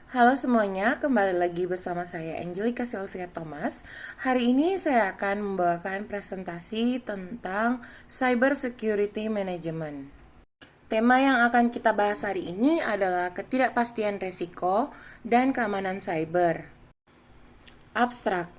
Halo semuanya, kembali lagi bersama saya Angelika Sylvia Thomas. Hari ini saya akan membawakan presentasi tentang Cyber Security Management. Tema yang akan kita bahas hari ini adalah ketidakpastian resiko dan keamanan cyber. Abstrak.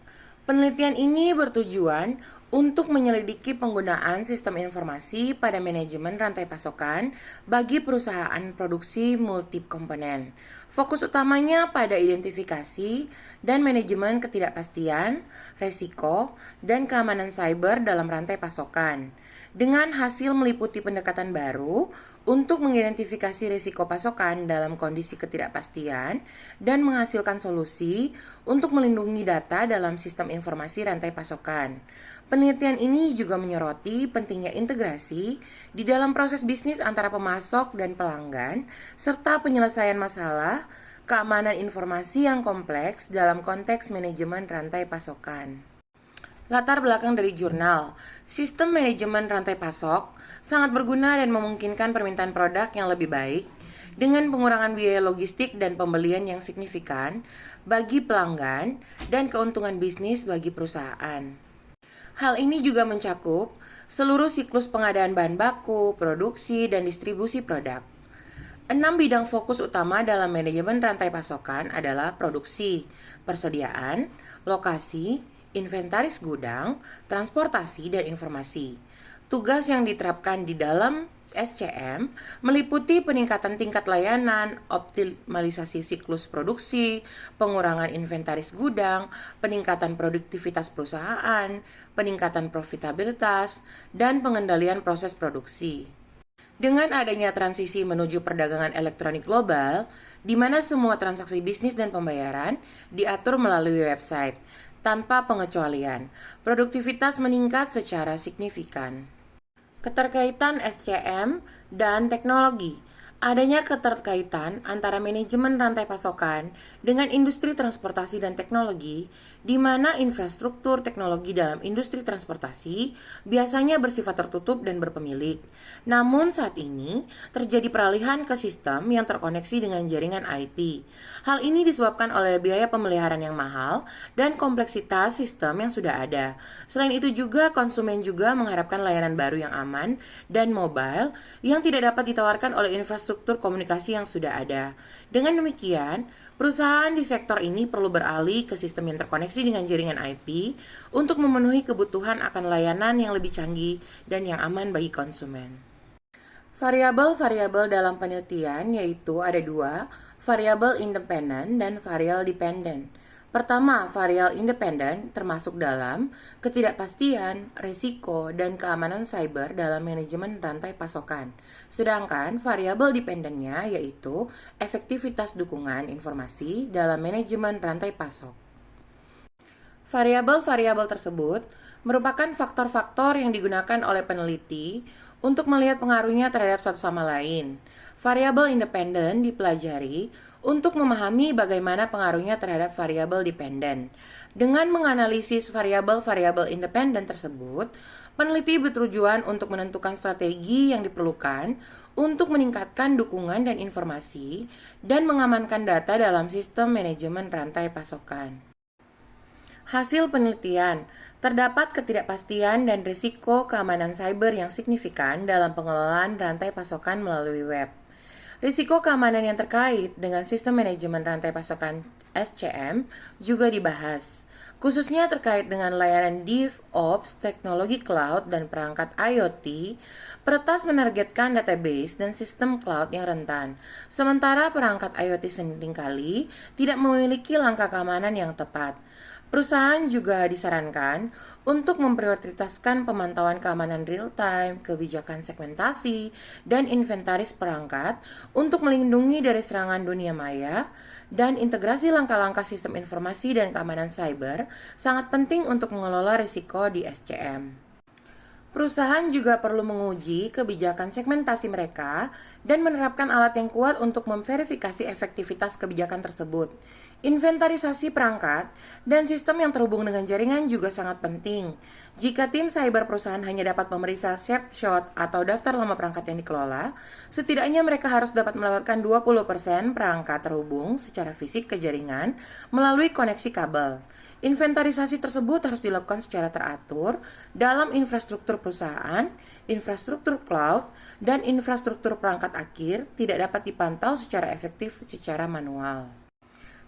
Penelitian ini bertujuan untuk menyelidiki penggunaan sistem informasi pada manajemen rantai pasokan bagi perusahaan produksi multi-komponen. Fokus utamanya pada identifikasi dan manajemen ketidakpastian, resiko, dan keamanan cyber dalam rantai pasokan. Dengan hasil meliputi pendekatan baru untuk mengidentifikasi risiko pasokan dalam kondisi ketidakpastian dan menghasilkan solusi untuk melindungi data dalam sistem informasi rantai pasokan. Penelitian ini juga menyoroti pentingnya integrasi di dalam proses bisnis antara pemasok dan pelanggan, serta penyelesaian masalah keamanan informasi yang kompleks dalam konteks manajemen rantai pasokan. Latar belakang dari jurnal, sistem manajemen rantai pasok sangat berguna dan memungkinkan permintaan produk yang lebih baik dengan pengurangan biaya logistik dan pembelian yang signifikan bagi pelanggan dan keuntungan bisnis bagi perusahaan. Hal ini juga mencakup seluruh siklus pengadaan bahan baku, produksi, dan distribusi produk. 6 bidang fokus utama dalam manajemen rantai pasokan adalah produksi, persediaan, lokasi, inventaris gudang, transportasi, dan informasi. Tugas yang diterapkan di dalam SCM meliputi peningkatan tingkat layanan, optimalisasi siklus produksi, pengurangan inventaris gudang, peningkatan produktivitas perusahaan, peningkatan profitabilitas, dan pengendalian proses produksi. Dengan adanya transisi menuju perdagangan elektronik global, di mana semua transaksi bisnis dan pembayaran diatur melalui website, tanpa pengecualian, produktivitas meningkat secara signifikan. Keterkaitan SCM dan teknologi. Adanya keterkaitan antara manajemen rantai pasokan dengan industri transportasi dan teknologi, di mana infrastruktur teknologi dalam industri transportasi biasanya bersifat tertutup dan berpemilik. Namun saat ini terjadi peralihan ke sistem yang terkoneksi dengan jaringan IP. Hal ini disebabkan oleh biaya pemeliharaan yang mahal dan kompleksitas sistem yang sudah ada. Selain itu juga konsumen juga mengharapkan layanan baru yang aman dan mobile yang tidak dapat ditawarkan oleh infrastruktur komunikasi yang sudah ada. Dengan demikian, perusahaan di sektor ini perlu beralih ke sistem yang terkoneksi dengan jaringan IP untuk memenuhi kebutuhan akan layanan yang lebih canggih dan yang aman bagi konsumen. Variabel-variabel dalam penelitian yaitu ada dua, variabel independen dan variabel dependen. Pertama, variabel independen termasuk dalam ketidakpastian, risiko, dan keamanan cyber dalam manajemen rantai pasokan. Sedangkan variabel dependennya yaitu efektivitas dukungan informasi dalam manajemen rantai pasok. Variabel-variabel tersebut merupakan faktor-faktor yang digunakan oleh peneliti untuk melihat pengaruhnya terhadap satu sama lain. Variabel independen dipelajari untuk memahami bagaimana pengaruhnya terhadap variabel dependen. Dengan menganalisis variabel-variabel independen tersebut, peneliti bertujuan untuk menentukan strategi yang diperlukan untuk meningkatkan dukungan dan informasi dan mengamankan data dalam sistem manajemen rantai pasokan. Hasil penelitian, terdapat ketidakpastian dan risiko keamanan cyber yang signifikan dalam pengelolaan rantai pasokan melalui web. Risiko keamanan yang terkait dengan sistem manajemen rantai pasokan SCM juga dibahas, khususnya terkait dengan layanan DevOps, teknologi cloud, dan perangkat IoT. Peretas menargetkan database dan sistem cloud yang rentan, sementara perangkat IoT seringkali tidak memiliki langkah keamanan yang tepat. Perusahaan juga disarankan untuk memprioritaskan pemantauan keamanan real-time, kebijakan segmentasi, dan inventaris perangkat untuk melindungi dari serangan dunia maya, dan integrasi langkah-langkah sistem informasi dan keamanan cyber sangat penting untuk mengelola risiko di SCM. Perusahaan juga perlu menguji kebijakan segmentasi mereka dan menerapkan alat yang kuat untuk memverifikasi efektivitas kebijakan tersebut. Inventarisasi perangkat dan sistem yang terhubung dengan jaringan juga sangat penting. Jika tim cyber perusahaan hanya dapat memeriksa snapshot atau daftar lama perangkat yang dikelola, setidaknya mereka harus dapat melewatkan 20% perangkat terhubung secara fisik ke jaringan melalui koneksi kabel. Inventarisasi tersebut harus dilakukan secara teratur dalam infrastruktur perusahaan, infrastruktur cloud, dan infrastruktur perangkat akhir tidak dapat dipantau secara efektif secara manual.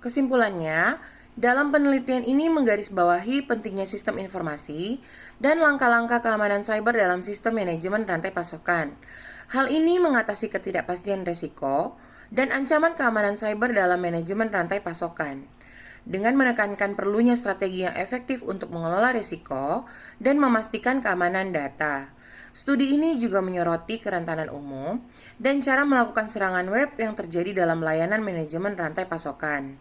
Kesimpulannya, dalam penelitian ini menggarisbawahi pentingnya sistem informasi dan langkah-langkah keamanan cyber dalam sistem manajemen rantai pasokan. Hal ini mengatasi ketidakpastian risiko dan ancaman keamanan cyber dalam manajemen rantai pasokan dengan menekankan perlunya strategi yang efektif untuk mengelola risiko dan memastikan keamanan data. Studi ini juga menyoroti kerentanan umum dan cara melakukan serangan web yang terjadi dalam layanan manajemen rantai pasokan.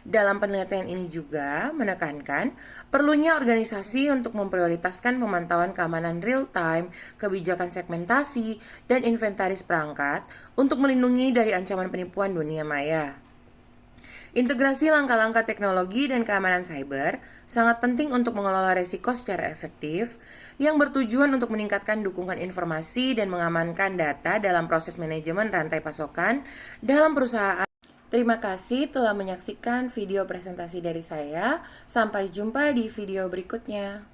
Dalam penelitian ini juga menekankan perlunya organisasi untuk memprioritaskan pemantauan keamanan real-time, kebijakan segmentasi, dan inventaris perangkat untuk melindungi dari ancaman penipuan dunia maya. Integrasi langkah-langkah teknologi dan keamanan cyber sangat penting untuk mengelola risiko secara efektif yang bertujuan untuk meningkatkan dukungan informasi dan mengamankan data dalam proses manajemen rantai pasokan dalam perusahaan. Terima kasih telah menyaksikan video presentasi dari saya. Sampai jumpa di video berikutnya.